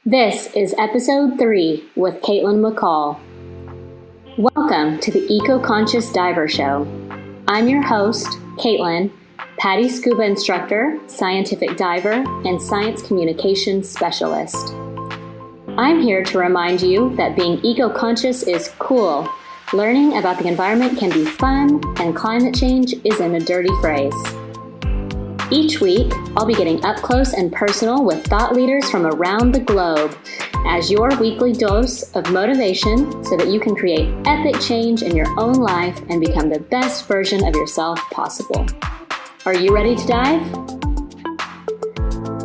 This is episode 3 with Caitlin McCall. Welcome to the Eco-Conscious Diver Show. I'm your host, Caitlin, PADI scuba instructor, scientific diver, and science communications specialist. I'm here to remind you that being eco-conscious is cool. Learning about the environment can be fun, and climate change isn't a dirty phrase. Each week, I'll be getting up close and personal with thought leaders from around the globe as your weekly dose of motivation so that you can create epic change in your own life and become the best version of yourself possible. Are you ready to dive?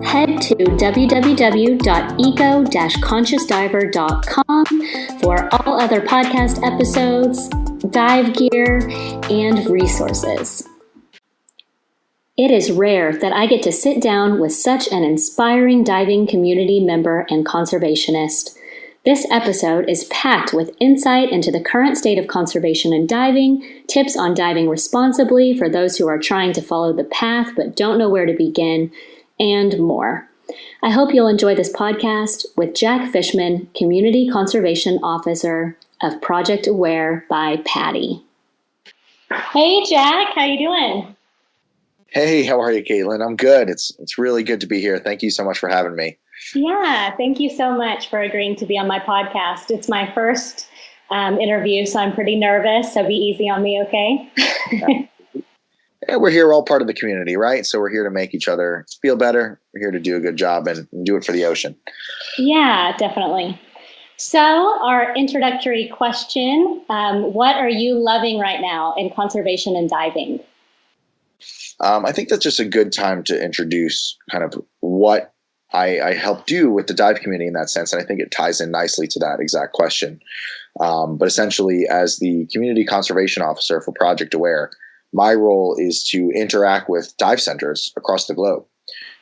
Head to www.eco-consciousdiver.com for all other podcast episodes, dive gear, and resources. It is rare that I get to sit down with such an inspiring diving community member and conservationist. This episode is packed with insight into the current state of conservation in diving, tips on diving responsibly for those who are trying to follow the path but don't know where to begin, and more. I hope you'll enjoy this podcast with Jack Fishman, Community Conservation Officer of Project Aware by PADI. Hey Jack, how you doing? Hey, how are you, Caitlin? I'm good. It's really good to be here. Thank you so much for having me. Yeah, thank you so much for agreeing to be on my podcast. It's my first interview, so I'm pretty nervous, so be easy on me, okay? Yeah, we're here all part of the community, right? So we're here to make each other feel better. We're here to do a good job and do it for the ocean. Yeah, definitely. So our introductory question, what are you loving right now in conservation and diving? I think that's just a good time to introduce kind of what I help do with the dive community in that sense. And I think it ties in nicely to that exact question. But essentially, as the community conservation officer for Project Aware, my role is to interact with dive centers across the globe.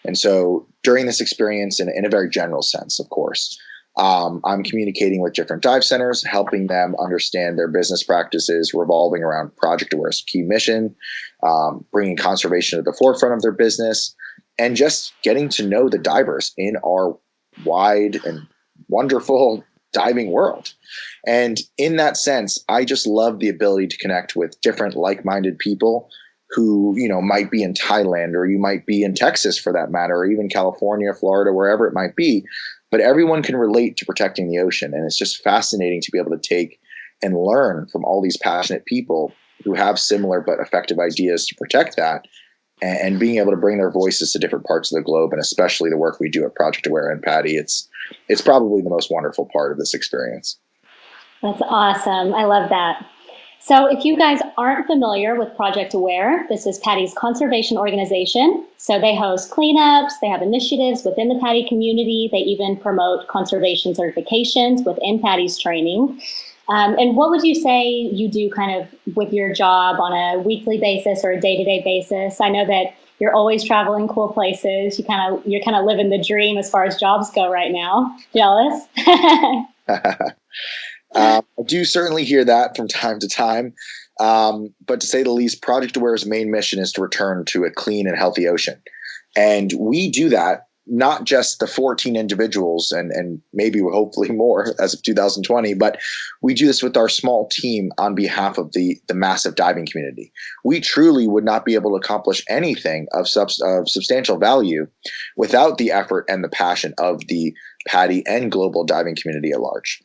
And so during this experience, in a very general sense, of course, I'm communicating with different dive centers, helping them understand their business practices revolving around Project Aware's key mission, bringing conservation to the forefront of their business, and just getting to know the divers in our wide and wonderful diving world. And in that sense, I just love the ability to connect with different like-minded people who, might be in Thailand, or you might be in Texas for that matter, or even California, Florida, wherever it might be. But everyone can relate to protecting the ocean. And it's just fascinating to be able to take and learn from all these passionate people who have similar but effective ideas to protect that, and being able to bring their voices to different parts of the globe, and especially the work we do at Project Aware and PADI. It's probably the most wonderful part of this experience. That's awesome. I love that. So if you guys aren't familiar with Project Aware, this is PADI's conservation organization. So they host cleanups, they have initiatives within the PADI community, they even promote conservation certifications within PADI's training. And what would you say you do kind of with your job on a weekly basis or a day-to-day basis? I know that you're always traveling cool places. You're kind of living the dream as far as jobs go right now. Jealous? I do certainly hear that from time to time. But to say the least, Project Aware's main mission is to return to a clean and healthy ocean. And we do that, not just the 14 individuals and maybe hopefully more as of 2020, but we do this with our small team on behalf of the massive diving community. We truly would not be able to accomplish anything of substantial value without the effort and the passion of the PADI and global diving community at large.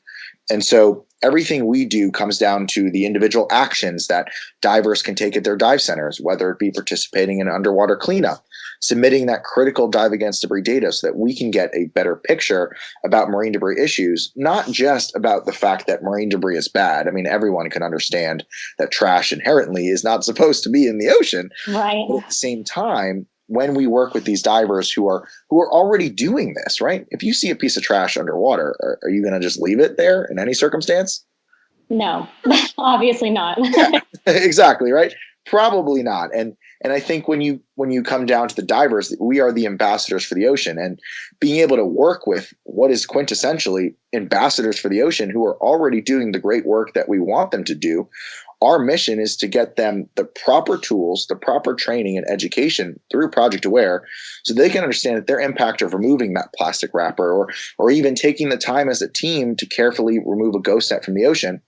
And so everything we do comes down to the individual actions that divers can take at their dive centers, whether it be participating in underwater cleanup, submitting that critical dive against debris data so that we can get a better picture about marine debris issues, not just about the fact that marine debris is bad. I mean, everyone can understand that trash inherently is not supposed to be in the ocean. Right. But at the same time, when we work with these divers who are already doing this, right? If you see a piece of trash underwater, are you going to just leave it there in any circumstance? No, obviously not. Yeah, exactly, right? Probably not. And I think when you come down to the divers, we are the ambassadors for the ocean, and being able to work with what is quintessentially ambassadors for the ocean who are already doing the great work that we want them to do. Our mission is to get them the proper tools, the proper training and education through Project Aware so they can understand that their impact of removing that plastic wrapper or even taking the time as a team to carefully remove a ghost net from the ocean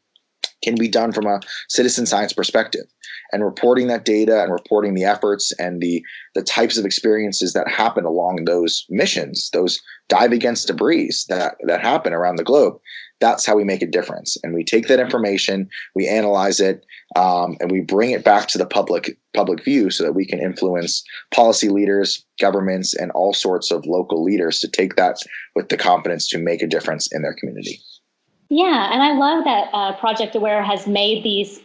can be done from a citizen science perspective, and reporting that data and reporting the efforts and the types of experiences that happen along those missions, those dive against debris that happen around the globe. That's how we make a difference. And we take that information, we analyze it, and we bring it back to the public view so that we can influence policy leaders, governments, and all sorts of local leaders to take that with the confidence to make a difference in their community. Yeah, and I love that Project Aware has made these,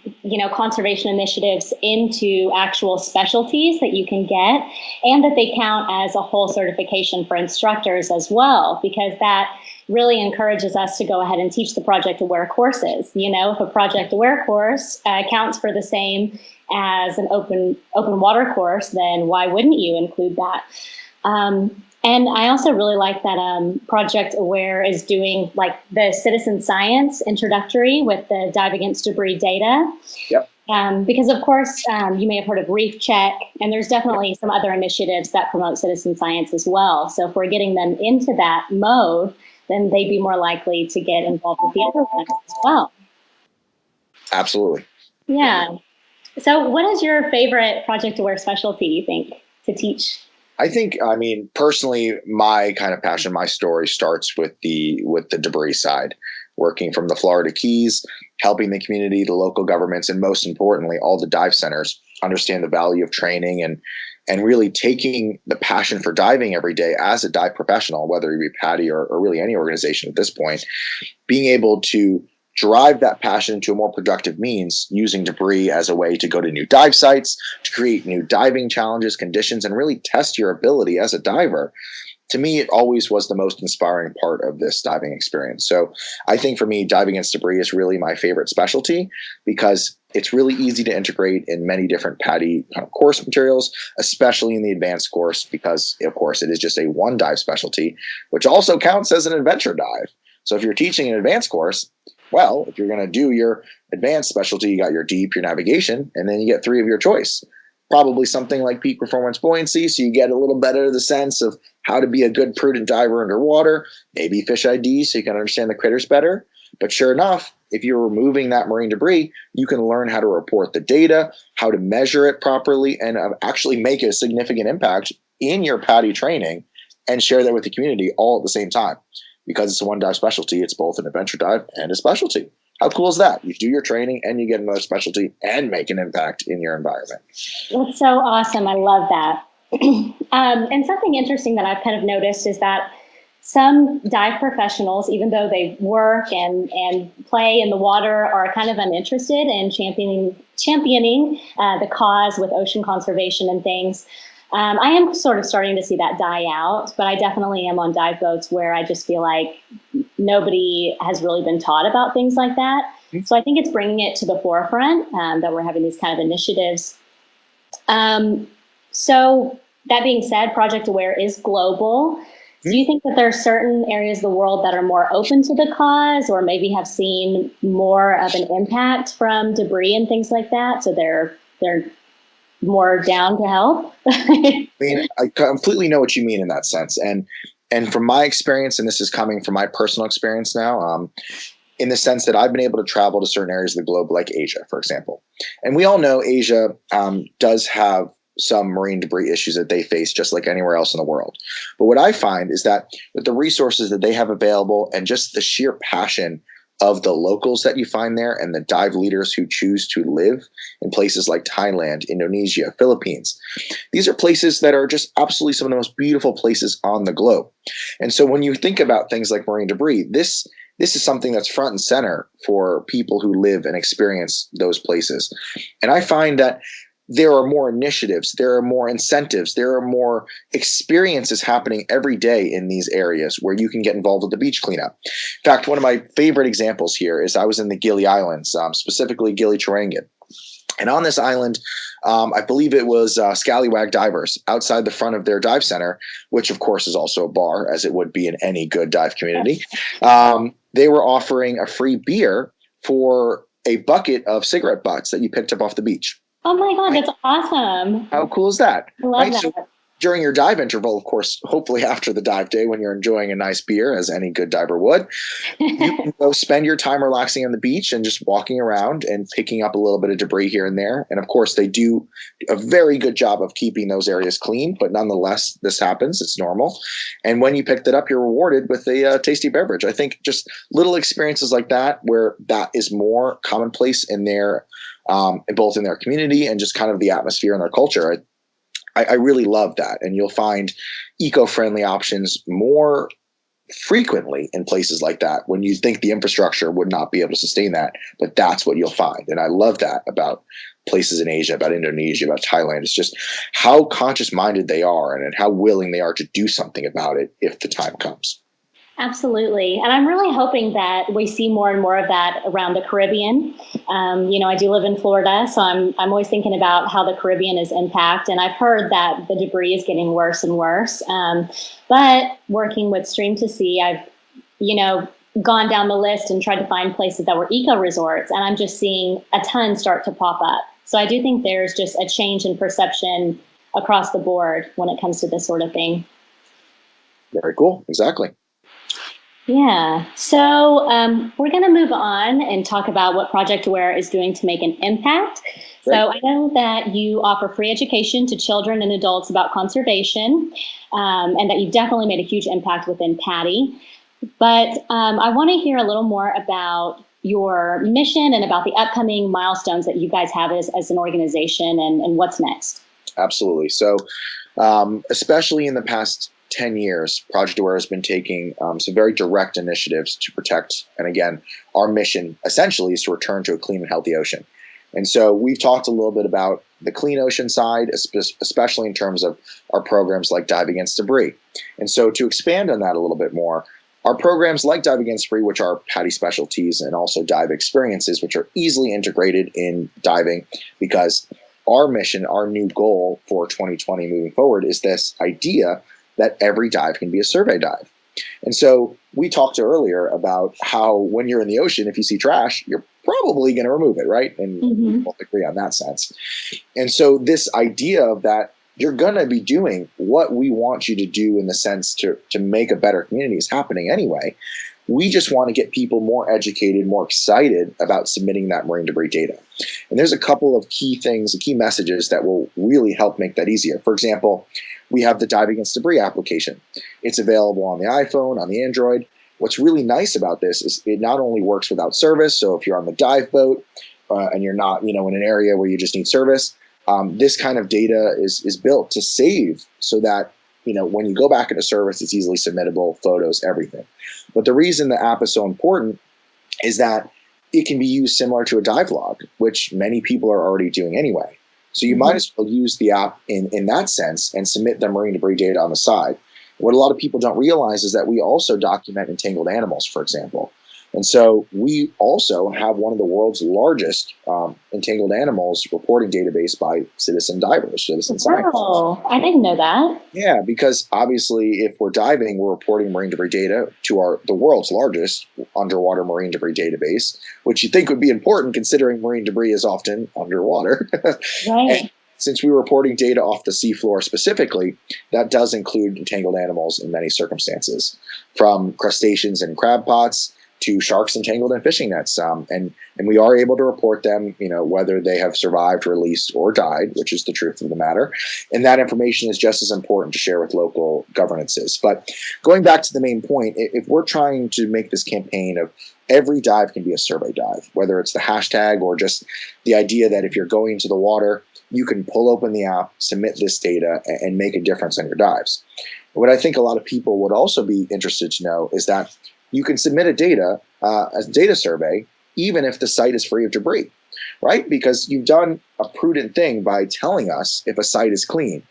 conservation initiatives into actual specialties that you can get, and that they count as a whole certification for instructors as well, because that really encourages us to go ahead and teach the Project Aware courses. If a Project Aware course counts for the same as an open water course, then why wouldn't you include that? And I also really like that Project Aware is doing like the citizen science introductory with the dive against debris data. Yep. Because of course, you may have heard of Reef Check, and there's definitely some other initiatives that promote citizen science as well. So if we're getting them into that mode, then they'd be more likely to get involved with the other ones as well. Absolutely. Yeah. So what is your favorite Project Aware specialty, you think, to teach? I think, personally, my kind of passion, my story starts with the debris side, working from the Florida Keys, helping the community, the local governments, and most importantly, all the dive centers understand the value of training and really taking the passion for diving every day as a dive professional, whether you be PADI or really any organization at this point, being able to drive that passion into a more productive means, using debris as a way to go to new dive sites, to create new diving challenges, conditions, and really test your ability as a diver. To me, it always was the most inspiring part of this diving experience. So I think for me, diving against debris is really my favorite specialty because it's really easy to integrate in many different PADI kind of course materials, especially in the advanced course, because of course it is just a one dive specialty, which also counts as an adventure dive. So if you're teaching an advanced course, well, if you're going to do your advanced specialty, you got your deep, your navigation, and then you get 3 of your choice. Probably something like peak performance buoyancy, so you get a little better the sense of how to be a good, prudent diver underwater. Maybe fish ID, so you can understand the critters better. But sure enough, if you're removing that marine debris, you can learn how to report the data, how to measure it properly, and actually make a significant impact in your PADI training and share that with the community all at the same time. Because it's a one dive specialty, it's both an adventure dive and a specialty. How cool is that? You do your training and you get another specialty and make an impact in your environment. That's so awesome. I love that. And something interesting that I've kind of noticed is that some dive professionals, even though they work and play in the water, are kind of uninterested in championing the cause with ocean conservation and things. I am sort of starting to see that die out, but I definitely am on dive boats where I just feel like nobody has really been taught about things like that. Mm-hmm. So I think it's bringing it to the forefront that we're having these kind of initiatives. So that being said, Project Aware is global. Mm-hmm. Do you think that there are certain areas of the world that are more open to the cause or maybe have seen more of an impact from debris and things like that? So they're more down to help? I completely know what you mean in that sense. And from my experience, and this is coming from my personal experience now, in the sense that I've been able to travel to certain areas of the globe, like Asia, for example. And we all know Asia does have some marine debris issues that they face just like anywhere else in the world. But what I find is that with the resources that they have available and just the sheer passion of the locals that you find there and the dive leaders who choose to live in places like Thailand, Indonesia, Philippines. These are places that are just absolutely some of the most beautiful places on the globe. And so when you think about things like marine debris, this is something that's front and center for people who live and experience those places. And I find that there are more initiatives, there are more incentives, there are more experiences happening every day in these areas where you can get involved with the beach cleanup. In fact, one of my favorite examples here is I was in the Gili Islands, specifically Gili Trarangin. And on this island, I believe it was Scallywag Divers outside the front of their dive center, which of course is also a bar, as it would be in any good dive community. They were offering a free beer for a bucket of cigarette butts that you picked up off the beach. Oh my God, that's awesome. How cool is that? I love that. So during your dive interval, of course, hopefully after the dive day when you're enjoying a nice beer, as any good diver would, you can go spend your time relaxing on the beach and just walking around and picking up a little bit of debris here and there. And of course, they do a very good job of keeping those areas clean, but nonetheless, this happens. It's normal. And when you picked it up, you're rewarded with a tasty beverage. I think just little experiences like that, where that is more commonplace in their both in their community and just kind of the atmosphere and their culture. I really love that. And you'll find eco-friendly options more frequently in places like that when you think the infrastructure would not be able to sustain that. But that's what you'll find. And I love that about places in Asia, about Indonesia, about Thailand. It's just how conscious-minded they are and how willing they are to do something about it if the time comes. Absolutely. And I'm really hoping that we see more and more of that around the Caribbean. I do live in Florida, so I'm always thinking about how the Caribbean is impacted. And I've heard that the debris is getting worse and worse. But working with Stream to Sea, I've, gone down the list and tried to find places that were eco resorts. And I'm just seeing a ton start to pop up. So I do think there's just a change in perception across the board when it comes to this sort of thing. Very cool. Exactly. Yeah. So we're going to move on and talk about what Project Aware is doing to make an impact. Great. So I know that you offer free education to children and adults about conservation, and that you've definitely made a huge impact within PADI. But I want to hear a little more about your mission and about the upcoming milestones that you guys have as an organization and what's next. Absolutely. So especially in the past 10 years, Project Aware has been taking some very direct initiatives to protect. And again, our mission essentially is to return to a clean and healthy ocean. And so we've talked a little bit about the clean ocean side, especially in terms of our programs like Dive Against Debris. And so to expand on that a little bit more, our programs like Dive Against Debris, which are PADI specialties, and also dive experiences, which are easily integrated in diving, because our mission, our new goal for 2020 moving forward is this idea that every dive can be a survey dive. And so we talked earlier about how when you're in the ocean, if you see trash, you're probably going to remove it, right? And we both agree on that sense. And so this idea of that you're going to be doing what we want you to do in the sense to make a better community is happening anyway. We just want to get people more educated, more excited about submitting that marine debris data. And there's a couple of key things, key messages that will really help make that easier. For example, we have the Dive Against Debris application. It's available on the iPhone, on the Android. What's really nice about this is it not only works without service, so if you're on the dive boat and you're not in an area where you just need service, this kind of data is built to save so that when you go back into service, it's easily submittable, photos, everything. But the reason the app is so important is that it can be used similar to a dive log, which many people are already doing anyway. So you might as well use the app in that sense and submit the marine debris data on the side. What a lot of people don't realize is that we also document entangled animals, for example. And so we also have one of the world's largest entangled animals reporting database by citizen divers, citizen scientists. Oh, I didn't know that. Yeah, because obviously if we're diving, we're reporting marine debris data to the world's largest underwater marine debris database, which you think would be important considering marine debris is often underwater. Right. And since we're reporting data off the seafloor specifically, that does include entangled animals in many circumstances, from crustaceans and crab pots to sharks entangled in fishing nets. And we are able to report them, whether they have survived, released, or died, which is the truth of the matter. And that information is just as important to share with local governances. But going back to the main point, if we're trying to make this campaign of every dive can be a survey dive, whether it's the hashtag or just the idea that if you're going into the water, you can pull open the app, submit this data, and make a difference on your dives. What I think a lot of people would also be interested to know is that you can submit a data survey even if the site is free of debris, right? Because you've done a prudent thing by telling us if a site is clean,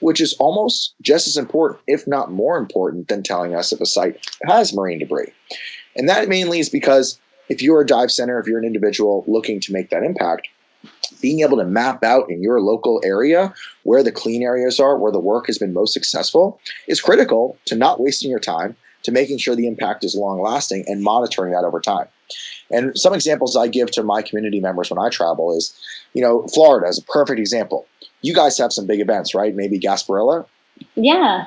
which is almost just as important, if not more important, than telling us if a site has marine debris. And that mainly is because if you're a dive center, if you're an individual looking to make that impact, being able to map out in your local area where the clean areas are, where the work has been most successful, is critical to not wasting your time, to making sure the impact is long lasting and monitoring that over time. And some examples I give to my community members when I travel is, Florida is a perfect example. You guys have some big events, right? Maybe Gasparilla. Yeah.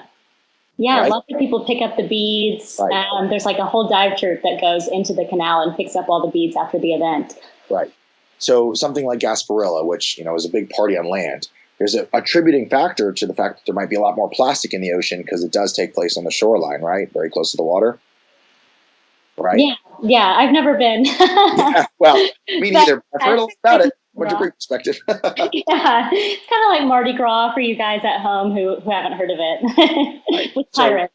Yeah, right? Lots of people pick up the beads. Right. There's like a whole dive troupe that goes into the canal and picks up all the beads after the event. Right. So something like Gasparilla, which is a big party on land, there's a attributing factor to the fact that there might be a lot more plastic in the ocean because it does take place on the shoreline, right? Very close to the water. Right. Yeah. I've never been. Yeah, well, me neither. I've heard a lot about it from a degree perspective. Yeah, it's kind of like Mardi Gras for you guys at home who haven't heard of it. Right. With pirates.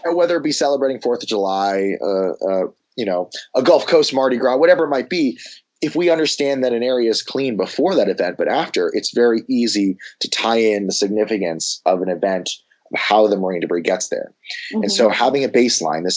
Whether it be celebrating 4th of July, a Gulf Coast Mardi Gras, whatever it might be, if we understand that an area is clean before that event, but after, it's very easy to tie in the significance of an event, of how the marine debris gets there. Mm-hmm. And so having this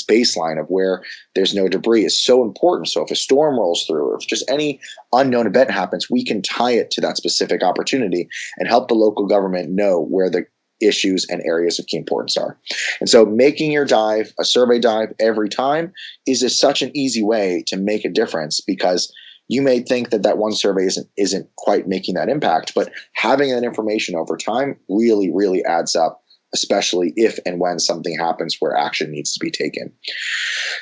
baseline of where there's no debris is so important. So if a storm rolls through, or if just any unknown event happens, we can tie it to that specific opportunity and help the local government know where the issues and areas of key importance are. And so making your dive a survey dive every time is such an easy way to make a difference, because you may think that one survey isn't quite making that impact, but having that information over time really, really adds up, especially if and when something happens where action needs to be taken.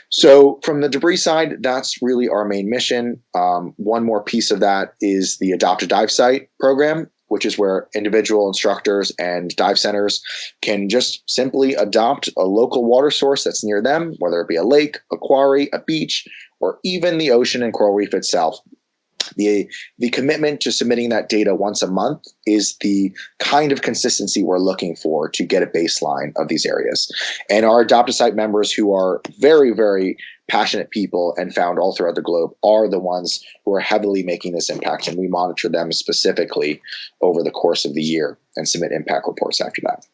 So from the debris side, that's really our main mission. One more piece of that is the Adopt a Dive Site program, which is where individual instructors and dive centers can just simply adopt a local water source that's near them, whether it be a lake, a quarry, a beach, or even the ocean and coral reef itself. The commitment to submitting that data once a month is the kind of consistency we're looking for to get a baseline of these areas. And our Adopt a Site members, who are very, very passionate people and found all throughout the globe, are the ones who are heavily making this impact. And we monitor them specifically over the course of the year and submit impact reports after that.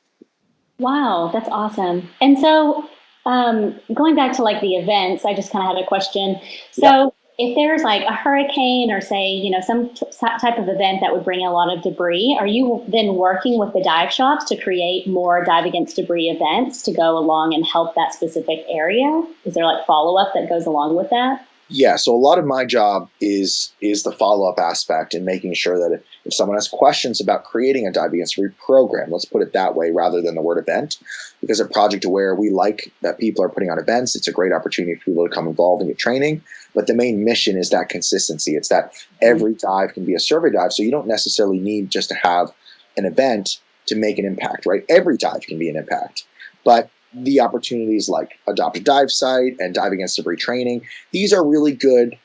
Wow, that's awesome. And so going back to like the events, I just kind of had a question. So if there's like a hurricane or say, some type of event that would bring a lot of debris, are you then working with the dive shops to create more dive against debris events to go along and help that specific area? Is there like follow-up that goes along with that? Yeah, so a lot of my job is the follow-up aspect and making sure that if someone has questions about creating a dive against debris program, let's put it that way rather than the word event, because at Project Aware, we like that people are putting on events. It's a great opportunity for people to come involved and get training, but the main mission is that consistency. It's that every dive can be a survey dive, so you don't necessarily need just to have an event to make an impact, right? Every dive can be an impact, but the opportunities like Adopt a Dive Site and Dive Against Debris training, these are really good,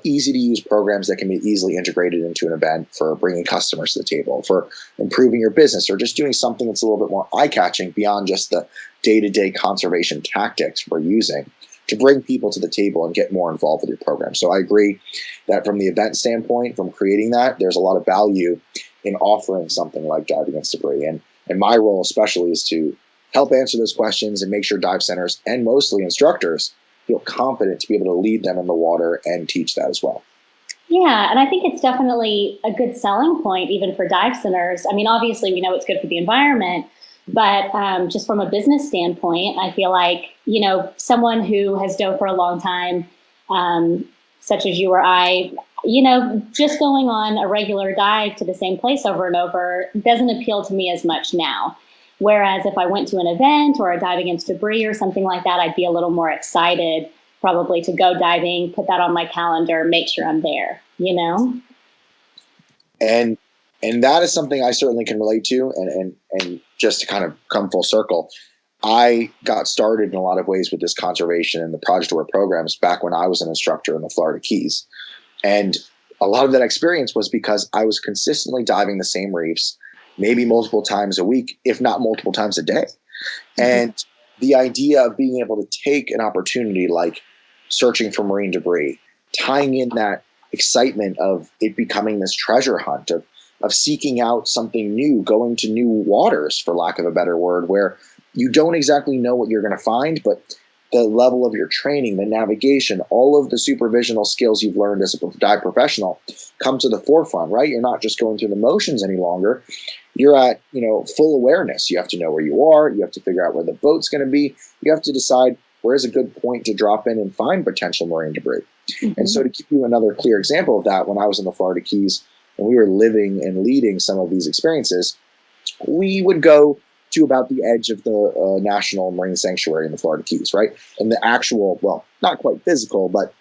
easy to use programs that can be easily integrated into an event for bringing customers to the table, for improving your business, or just doing something that's a little bit more eye-catching beyond just the day-to-day conservation tactics we're using to bring people to the table and get more involved with your program. So I agree that from the event standpoint, from creating that, there's a lot of value in offering something like Dive Against Debris. And my role especially is to help answer those questions and make sure dive centers and mostly instructors feel confident to be able to lead them in the water and teach that as well. Yeah, and I think it's definitely a good selling point even for dive centers. I mean, obviously we know it's good for the environment, but just from a business standpoint, I feel like, someone who has dove for a long time, such as you or I, just going on a regular dive to the same place over and over doesn't appeal to me as much now. Whereas if I went to an event or a Dive Against Debris or something like that, I'd be a little more excited probably to go diving, put that on my calendar, make sure I'm there, And that is something I certainly can relate to. And just to kind of come full circle, I got started in a lot of ways with this conservation and the Project Aware programs back when I was an instructor in the Florida Keys. And a lot of that experience was because I was consistently diving the same reefs, maybe multiple times a week, if not multiple times a day. Mm-hmm. And the idea of being able to take an opportunity like searching for marine debris, tying in that excitement of it becoming this treasure hunt, of seeking out something new, going to new waters, for lack of a better word, where you don't exactly know what you're going to find, but the level of your training, the navigation, all of the supervisional skills you've learned as a dive professional come to the forefront, right? You're not just going through the motions any longer. You're at, full awareness. You have to know where you are. You have to figure out where the boat's going to be. You have to decide where's a good point to drop in and find potential marine debris. Mm-hmm. And so to give you another clear example of that, when I was in the Florida Keys and we were living and leading some of these experiences, we would go to about the edge of the National Marine Sanctuary in the Florida Keys, right? And the actual, well, not quite physical, but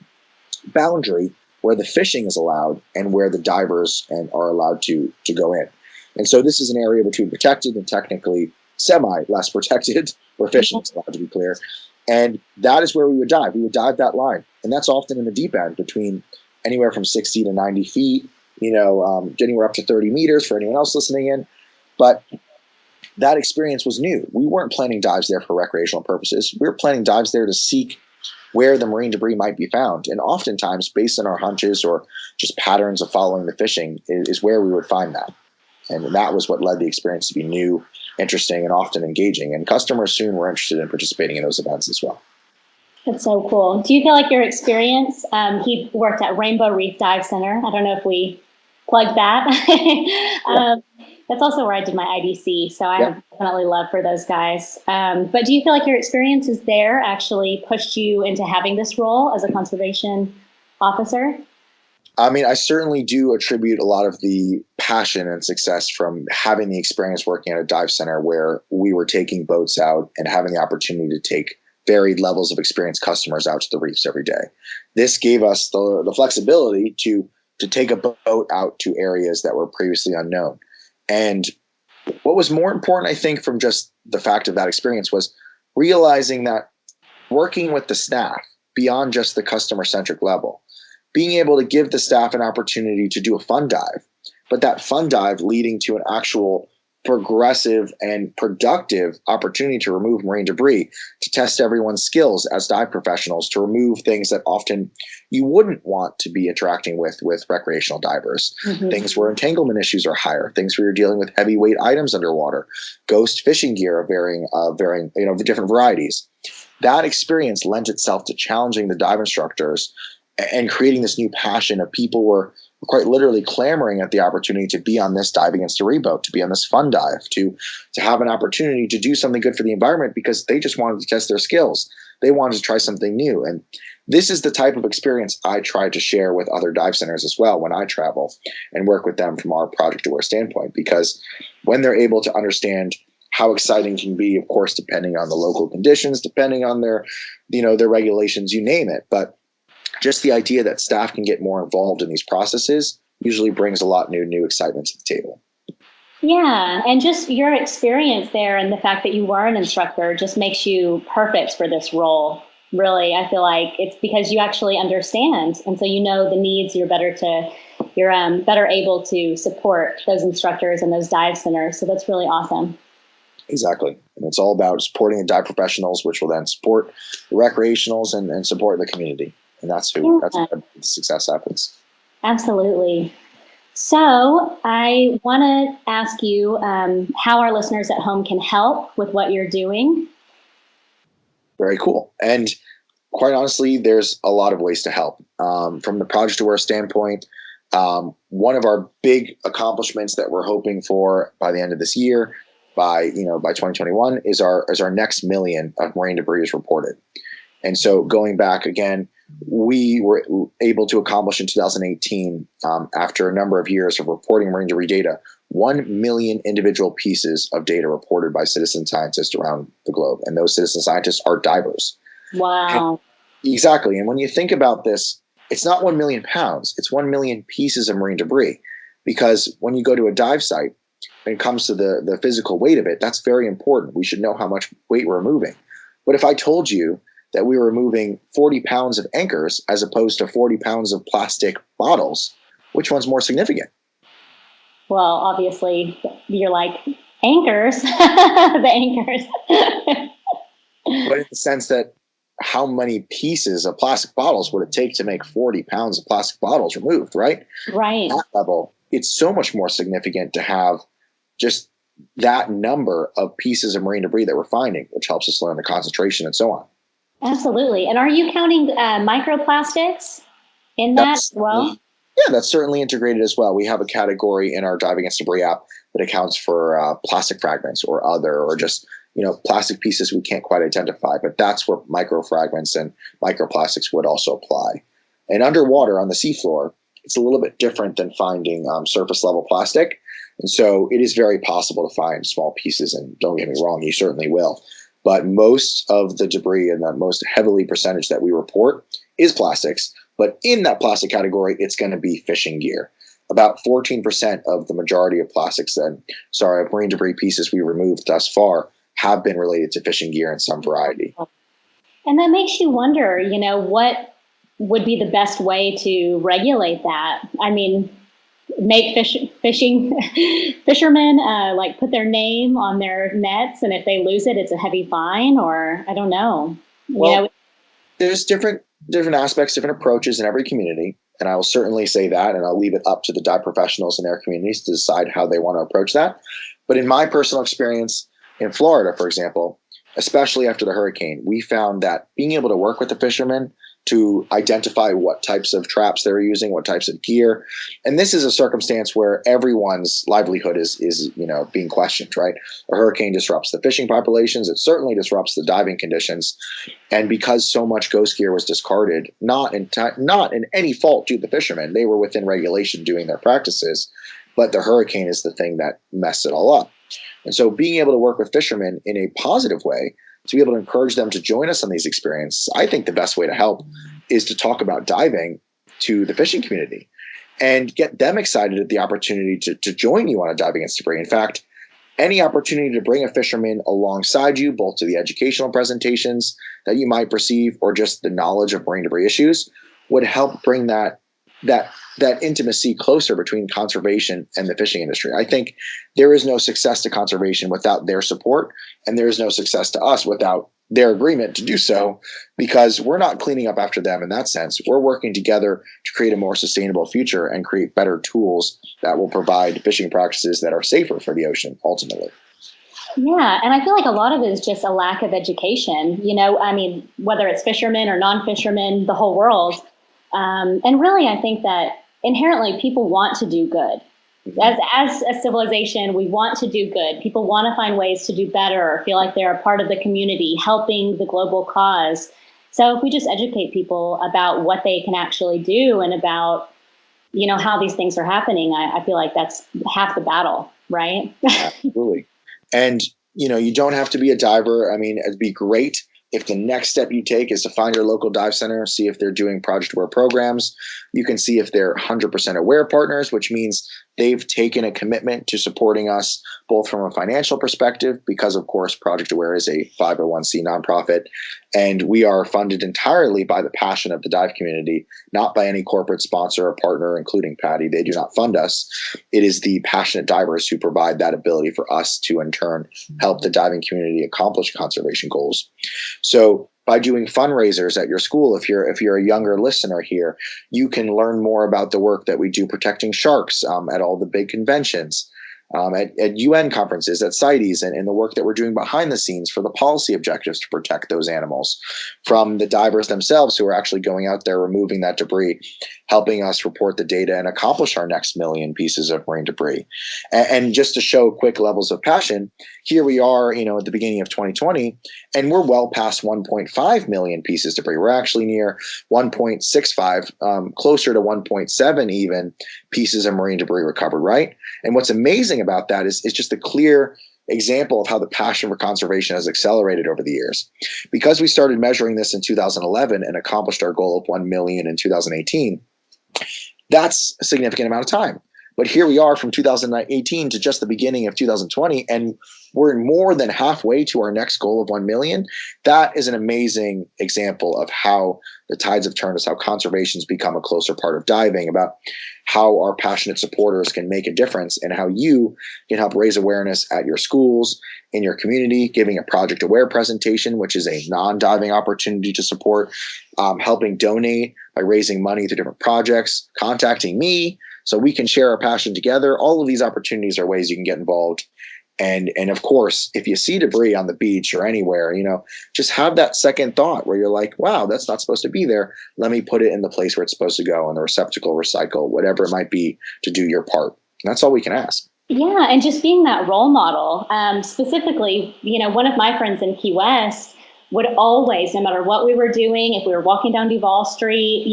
boundary where the fishing is allowed and where the divers are allowed to go in. And so this is an area between protected and technically semi-less protected, where fishing is allowed, to be clear. And that is where we would dive. We would dive that line. And that's often in the deep end, between anywhere from 60 to 90 feet, anywhere up to 30 meters for anyone else listening in. But that experience was new. We weren't planning dives there for recreational purposes. We were planning dives there to seek where the marine debris might be found. And oftentimes, based on our hunches or just patterns of following the fishing, is where we would find that. And that was what led the experience to be new, interesting, and often engaging. And customers soon were interested in participating in those events as well. That's so cool. Do you feel like your experience, he worked at Rainbow Reef Dive Center. I don't know if we plugged that. That's also where I did my IDC, so I have definitely love for those guys. But do you feel like your experiences there actually pushed you into having this role as a conservation officer? I mean, I certainly do attribute a lot of the passion and success from having the experience working at a dive center where we were taking boats out and having the opportunity to take varied levels of experienced customers out to the reefs every day. This gave us the flexibility to take a boat out to areas that were previously unknown. And what was more important, I think, from just the fact of that experience was realizing that working with the staff beyond just the customer-centric level, being able to give the staff an opportunity to do a fun dive, but that fun dive leading to an actual progressive and productive opportunity to remove marine debris, to test everyone's skills as dive professionals, to remove things that often you wouldn't want to be interacting with recreational divers. Mm-hmm. Things where entanglement issues are higher, things where you're dealing with heavyweight items underwater, ghost fishing gear of varying, different varieties. That experience lent itself to challenging the dive instructors and creating this new passion of people were quite literally clamoring at the opportunity to be on this dive against a reboat, to be on this fun dive, to have an opportunity to do something good for the environment because they just wanted to test their skills. They wanted to try something new. And this is the type of experience I try to share with other dive centers as well when I travel and work with them from our project aware standpoint, because when they're able to understand how exciting can be, of course, depending on the local conditions, depending on their regulations, you name it. But just the idea that staff can get more involved in these processes usually brings a lot new excitement to the table. Yeah, and just your experience there and the fact that you were an instructor just makes you perfect for this role. Really, I feel like it's because you actually understand, and so you know the needs. You're better able to support those instructors and those dive centers. So that's really awesome. Exactly. And it's all about supporting the dive professionals, which will then support the recreationals and support the community. And that's where the success happens. Absolutely. So I want to ask you how our listeners at home can help with what you're doing. Very cool. And quite honestly, there's a lot of ways to help. From the project aware standpoint, one of our big accomplishments that we're hoping for by the end of this year, by 2021, is our next million of marine debris is reported. And so going back again, we were able to accomplish in 2018, after a number of years of reporting marine debris data, 1 million individual pieces of data reported by citizen scientists around the globe. And those citizen scientists are divers. Wow. Exactly. And when you think about this, it's not 1 million pounds, it's 1 million pieces of marine debris. Because when you go to a dive site, when it comes to the physical weight of it, that's very important. We should know how much weight we're moving. But if I told you that we were removing 40 pounds of anchors as opposed to 40 pounds of plastic bottles, which one's more significant? Well, obviously, you're like, anchors, the anchors. But in the sense that how many pieces of plastic bottles would it take to make 40 pounds of plastic bottles removed, right? Right. At that level, it's so much more significant to have just that number of pieces of marine debris that we're finding, which helps us learn the concentration and so on. Absolutely. And are you counting microplastics in that as That's well? Yeah, that's certainly integrated as well. We have a category in our Dive Against Debris app that accounts for plastic fragments or other, or just plastic pieces we can't quite identify. But that's where microfragments and microplastics would also apply. And underwater on the seafloor, it's a little bit different than finding surface level plastic. And so it is very possible to find small pieces. And don't get me wrong, you certainly will. But most of the debris and the most heavily percentage that we report is plastics. But in that plastic category, it's going to be fishing gear. About 14% of the majority of plastics of marine debris pieces we removed thus far have been related to fishing gear in some variety. And that makes you wonder, what would be the best way to regulate that? I mean, make fishing fishermen like put their name on their nets, and if they lose it, it's a heavy fine, or I don't know. Well, there's different aspects, different approaches in every community, and I will certainly say that, and I'll leave it up to the dive professionals in their communities to decide how they want to approach that. But in my personal experience in Florida, for example, especially after the hurricane, we found that being able to work with the fishermen to identify what types of traps they're using, what types of gear. And this is a circumstance where everyone's livelihood is being questioned, right? A hurricane disrupts the fishing populations. It certainly disrupts the diving conditions. And because so much ghost gear was discarded, not in any fault to the fishermen, they were within regulation doing their practices, but the hurricane is the thing that messed it all up. And so being able to work with fishermen in a positive way, to be able to encourage them to join us on these experiences, I think the best way to help is to talk about diving to the fishing community and get them excited at the opportunity to join you on a Dive Against Debris. In fact, any opportunity to bring a fisherman alongside you, both to the educational presentations that you might perceive or just the knowledge of marine debris issues, would help bring that intimacy closer between conservation and the fishing industry. I think there is no success to conservation without their support, and there is no success to us without their agreement to do so, because we're not cleaning up after them in that sense. We're working together to create a more sustainable future and create better tools that will provide fishing practices that are safer for the ocean ultimately. Yeah, and I feel like a lot of it is just a lack of education. I mean, whether it's fishermen or non-fishermen, the whole world. And really, I think that inherently people want to do good. As a civilization, we want to do good. People want to find ways to do better or feel like they're a part of the community, helping the global cause. So if we just educate people about what they can actually do and about, how these things are happening, I feel like that's half the battle, right? Absolutely. And, you don't have to be a diver. I mean, it'd be great if the next step you take is to find your local dive center, see if they're doing Project Aware programs. You can see if they're 100% aware partners, which means they've taken a commitment to supporting us both from a financial perspective, because of course Project Aware is a 501c nonprofit, and we are funded entirely by the passion of the dive community, not by any corporate sponsor or partner, including Patty. They do not fund us. It is the passionate divers who provide that ability for us to in turn help the diving community accomplish conservation goals. So by doing fundraisers at your school, if you're a younger listener here, you can learn more about the work that we do protecting sharks at all the big conventions, at UN conferences, at CITES, and the work that we're doing behind the scenes for the policy objectives to protect those animals from the divers themselves who are actually going out there removing that debris, helping us report the data and accomplish our next million pieces of marine debris. And just to show quick levels of passion, here we are, at the beginning of 2020, and we're well past 1.5 million pieces of debris. We're actually near 1.65, closer to 1.7 even pieces of marine debris recovered, right? And what's amazing about that is just a clear example of how the passion for conservation has accelerated over the years. Because we started measuring this in 2011 and accomplished our goal of 1 million in 2018, that's a significant amount of time. But here we are from 2018 to just the beginning of 2020, and we're more than halfway to our next goal of 1 million. That is an amazing example of how the tides have turned us, how conservation's become a closer part of diving, about how our passionate supporters can make a difference, and how you can help raise awareness at your schools, in your community, giving a Project Aware presentation, which is a non-diving opportunity to support, helping donate by raising money through different projects, contacting me so we can share our passion together. All of these opportunities are ways you can get involved. And of course, if you see debris on the beach or anywhere, just have that second thought where you're like, wow, that's not supposed to be there. Let me put it in the place where it's supposed to go, in the receptacle, recycle, whatever it might be, to do your part. And that's all we can ask. Yeah, and just being that role model. Specifically, one of my friends in Key West would always, no matter what we were doing, if we were walking down Duval Street,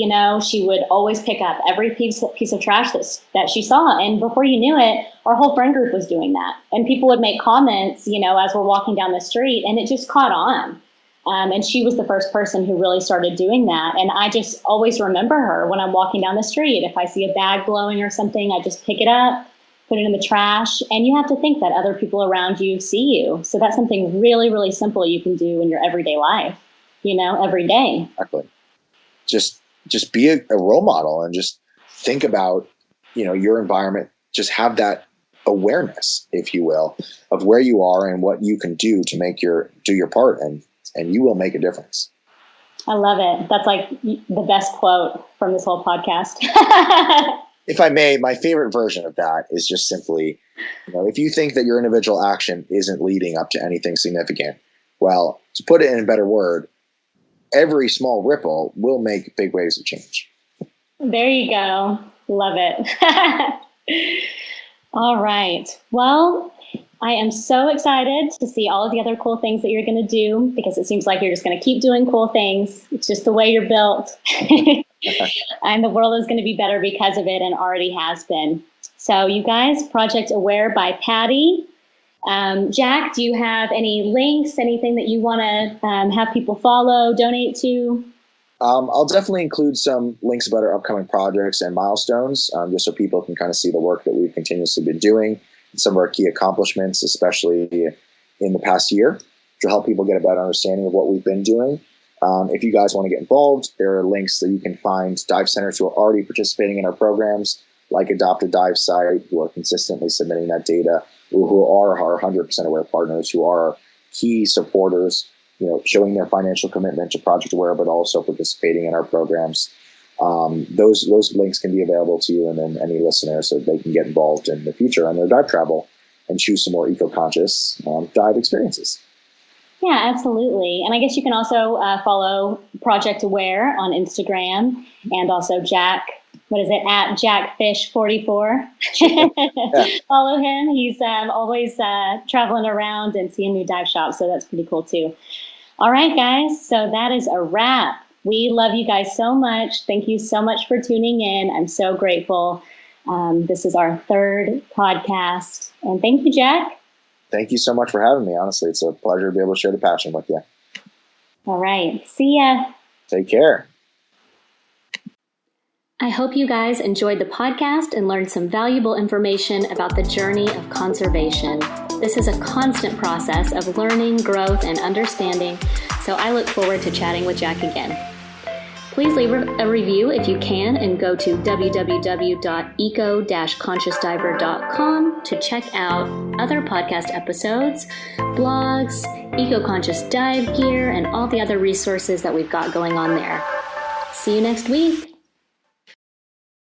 she would always pick up every piece of trash that she saw. And before you knew it, our whole friend group was doing that. And people would make comments, as we're walking down the street, and it just caught on. And she was the first person who really started doing that. And I just always remember her when I'm walking down the street. If I see a bag blowing or something, I just pick it up, put it in the trash, and you have to think that other people around you see you. So that's something really, really simple you can do in your everyday life, every day. Exactly. Just be a role model and just think about, your environment. Just have that awareness, if you will, of where you are and what you can do to do your part, and you will make a difference. I love it. That's like the best quote from this whole podcast. If I may, my favorite version of that is just simply, if you think that your individual action isn't leading up to anything significant, well, to put it in a better word, every small ripple will make big waves of change. There you go. Love it. All right. Well, I am so excited to see all of the other cool things that you're going to do, because it seems like you're just going to keep doing cool things. It's just the way you're built. And the world is going to be better because of it, and already has been. So you guys, Project Aware by Patty. Jack, do you have any links, anything that you want to have people follow, donate to? I'll definitely include some links about our upcoming projects and milestones, just so people can kind of see the work that we've continuously been doing, and some of our key accomplishments, especially in the past year, to help people get a better understanding of what we've been doing. If you guys want to get involved, there are links that you can find dive centers who are already participating in our programs, like Adopt a Dive site, who are consistently submitting that data, who are our 100% Aware partners, who are our key supporters, showing their financial commitment to Project Aware, but also participating in our programs. Those links can be available to you and then any listener, so they can get involved in the future on their dive travel and choose some more eco-conscious dive experiences. Yeah, absolutely. And I guess you can also follow Project Aware on Instagram, and also Jack, at JackFish44. Yeah. Follow him. He's always traveling around and seeing new dive shops, so that's pretty cool too. All right, guys. So that is a wrap. We love you guys so much. Thank you so much for tuning in. I'm so grateful. This is our third podcast. And thank you, Jack. Thank you so much for having me. Honestly, it's a pleasure to be able to share the passion with you. All right. See ya. Take care. I hope you guys enjoyed the podcast and learned some valuable information about the journey of conservation. This is a constant process of learning, growth, and understanding, so I look forward to chatting with Jack again. Please leave a review if you can, and go to www.eco-consciousdiver.com to check out other podcast episodes, blogs, eco-conscious dive gear, and all the other resources that we've got going on there. See you next week.